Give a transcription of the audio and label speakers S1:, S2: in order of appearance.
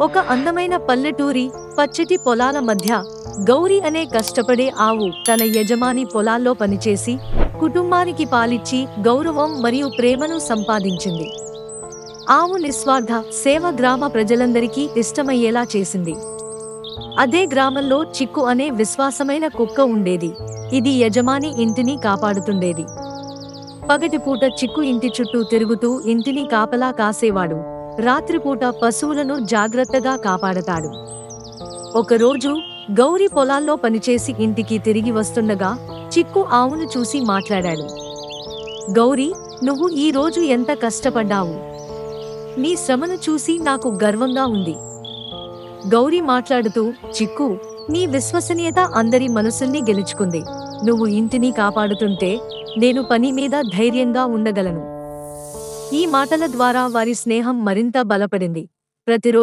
S1: ఒక అందమైన పల్లెటూరి పచ్చటి పొలాల మధ్య గౌరి అనే కష్టపడే ఆవు తన యజమాని పొలాల్లో పనిచేసి కుటుంబానికి పాలిచ్చి గౌరవం మరియు ప్రేమను సంపాదించింది. ఆవు నిస్వార్థ సేవ గ్రామ ప్రజలందరికీ ఇష్టమయ్యేలా చేసింది. అదే గ్రామంలో చిక్కు అనే విశ్వాసమైన కుక్క ఉండేది. ఇది యజమాని ఇంటిని కాపాడుతుండేది. పగటిపూట చిక్కు ఇంటి చుట్టూ తిరుగుతూ ఇంటిని కాపలా కాసేవాడు. రాత్రిపూట పశువులను జాగ్రత్తగా కాపాడతాడు. ఒకరోజు గౌరి పొలాల్లో పనిచేసి ఇంటికి తిరిగి వస్తుండగా చిక్కు ఆవును చూసి మాట్లాడాడు. గౌరీ, నువ్వు ఈ రోజు ఎంత కష్టపడ్డావు. నీ శ్రమను చూసి నాకు గర్వంగా ఉంది. గౌరీ మాట్లాడుతూ, చిక్కు, నీ విశ్వసనీయత అందరి మనసుల్ని గెలుచుకుంది. నువ్వు ఇంటిని కాపాడుతుంటే నేను పని మీద ధైర్యంగా ఉండగలను. ఈ మాటల ద్వారా వారి స్నేహం మరింత బలపడింది. ప్రతిరోజు